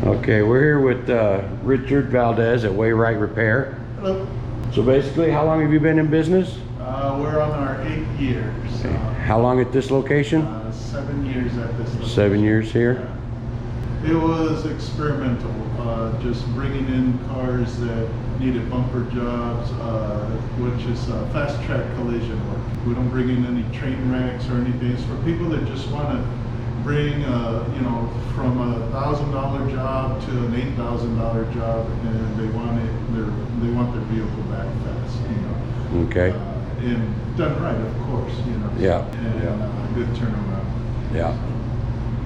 Okay, we're here with Richard Valdez at Wayrite Repair. Hello. So basically, how long have you been in business? We're on our 8th year. So, How long at this location? 7 years at this location. 7 years here. It was experimental, just bringing in cars that needed bumper jobs, which is fast track collision work. We don't bring in any train wrecks or anything. It's for people that just want to bring, from $1,000 job to an $8,000 job, and they want their vehicle back fast, Okay. and done right, of course, Yeah. and good turnaround. Yeah.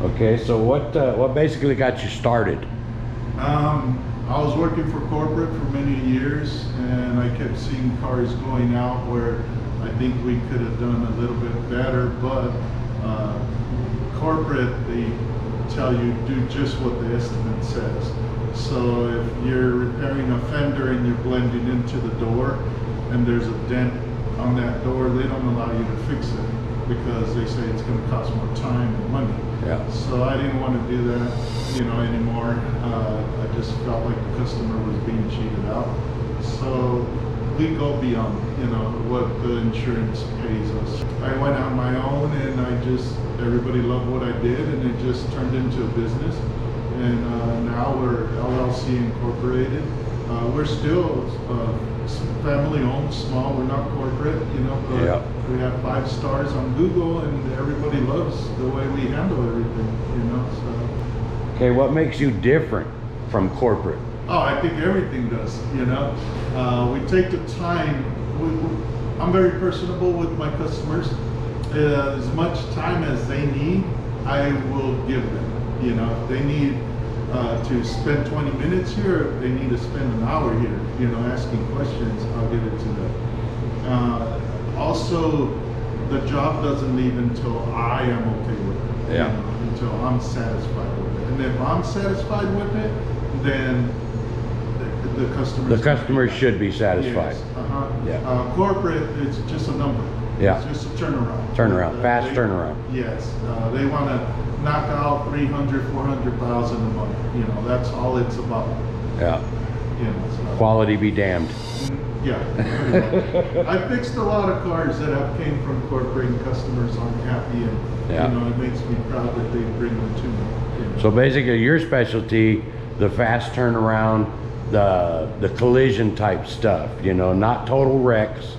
Okay, so what basically got you started? I was working for corporate for many years, and I kept seeing cars going out where I think we could have done a little bit better, but corporate, they tell you do just what the estimate says. So if you're repairing a fender and you're blending into the door and there's a dent on that door, they don't allow you to fix it because they say it's going to cost more time and money. Yeah. So I didn't want to do that, anymore. I just felt like the customer was being cheated out. So we go beyond, what the insurance pays us. I went on my own, and everybody loved what I did, and it just turned into a business. And now we're LLC incorporated. We're still family owned, small. We're not corporate, but Yeah. we have 5 stars on Google, and everybody loves the way we handle everything, so. Okay, what makes you different from corporate? Oh, I think everything does, we take the time. I'm very personable with my customers. As much time as they need, I will give them. If they need to spend 20 minutes here, if they need to spend an hour here, asking questions, I'll give it to them. Also, the job doesn't leave until I am okay with it. Yeah. Until I'm satisfied with it. And if I'm satisfied with it, then the customers should be satisfied. Yes. Yeah. Corporate, it's just a number. Yeah. It's just a turnaround. Fast turnaround. Yes. They want to knock out 300, 400,000 a month. That's all it's about. Yeah. So. Quality be damned. Yeah. I fixed a lot of cars that have came from corporate, and customers aren't happy, and Yeah. it makes me proud that they bring them to me. So basically, your specialty, the fast turnaround, the collision type stuff, not total wrecks.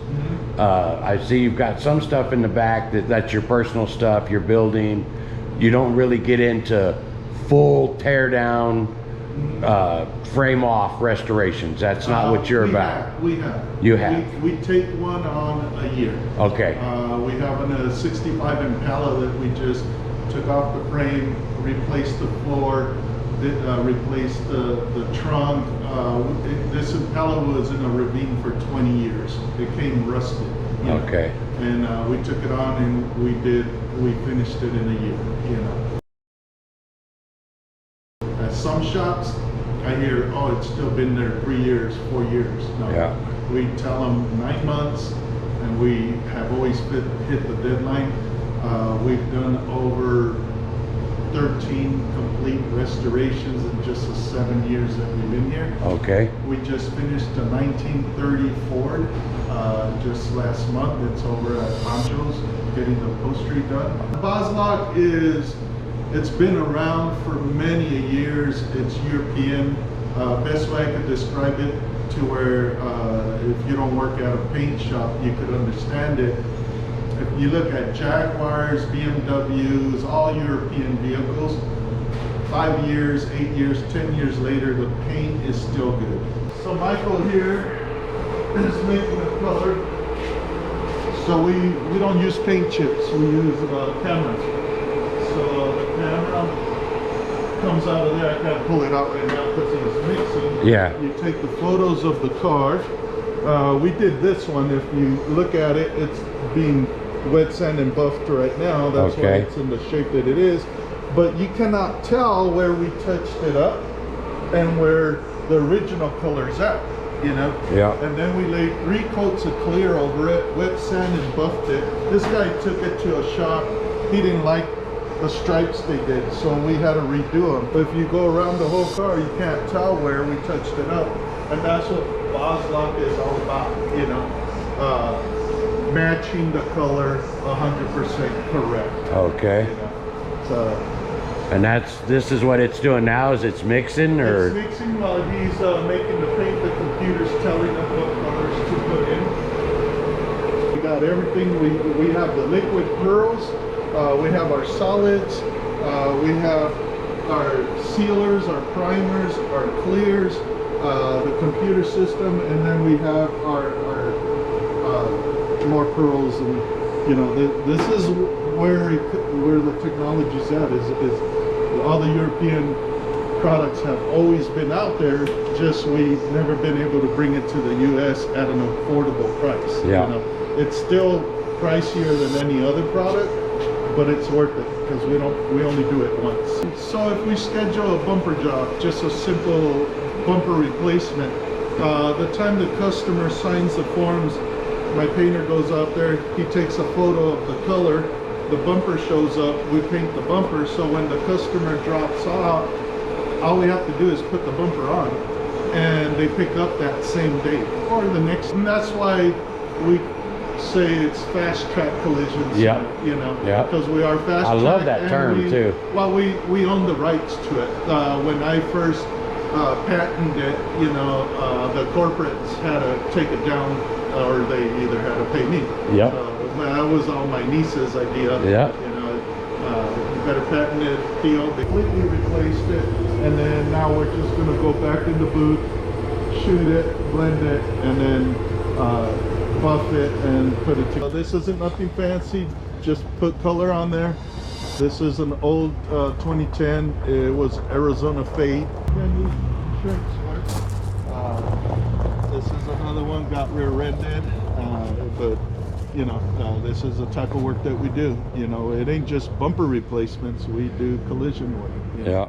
I see you've got some stuff in the back that's your personal stuff, your building. You don't really get into full tear down, frame off restorations. That's not what you're about. We have. You have. We take one on a year. Okay. We have a 65 Impala that we just took off the frame, replaced the floor, replaced the trunk. This Impala was in a ravine for 20 years. It came rusted. Okay. And we took it on, and we finished it in a year. At some shops, I hear, oh, it's still been there 3 years, 4 years. No. Yeah. We tell them 9 months, and we have always hit the deadline. We've done over 13 complete restorations in just the 7 years that we've been here. Okay. We just finished a 1930 Ford just last month. It's over at Poncho's, getting the upholstery done. Boslok it's been around for many years. It's European. Best way I could describe it, to where if you don't work at a paint shop, you could understand it. If you look at Jaguars, BMWs, all European vehicles, 5 years, 8 years, 10 years later, the paint is still good. So Michael here is making a color. So we don't use paint chips, we use cameras. So the camera comes out of there. I can't pull it out right now because it's mixing. Yeah. You take the photos of the car. We did this one. If you look at it, it's being wet sand and buffed right now. That's why it's in the shape that it is. But you cannot tell where we touched it up and where the original color's at, Yeah. And then we laid 3 coats of clear over it, wet sand and buffed it. This guy took it to a shop. He didn't like the stripes they did, so we had to redo them. But if you go around the whole car, you can't tell where we touched it up, and that's what Boslok is all about, you know, matching the color 100% correct. Okay. You know? So And this is what it's doing now, is it's mixing, or? it's mixing while he's making the paint. The computer's telling him what colors to put in. We got everything. We have the liquid pearls. We have our solids. We have our sealers, our primers, our clears, the computer system, and then we have our more pearls. And you know, this is where the technology's at. Is all the European products have always been out there, just we've never been able to bring it to the US at an affordable price. Yeah. You know, it's still pricier than any other product, but it's worth it because we only do it once. So if we schedule a bumper job, just a simple bumper replacement, the time the customer signs the forms, my painter goes out there, he takes a photo of the color, the bumper shows up, we paint the bumper, so when the customer drops off, all we have to do is put the bumper on, and they pick up that same day or the next. And that's why we say it's fast track collisions. Yeah. You know, yeah, because we are fast track. I love that term too. Well, we own the rights to it. When I first patented it, you know, the corporates had to take it down, or they either had to pay me. Yep. That was all my niece's idea. Yeah. You know, you better patent it, Theo. They completely replaced it, and then now we're just gonna go back in the booth, shoot it, blend it, and then buff it and put it together. This isn't nothing fancy, just put color on there. This is an old 2010, it was Arizona Fade. This is another one, got rear-ended, but you know, this is the type of work that we do. You know, it ain't just bumper replacements, we do collision work. You know? Yeah.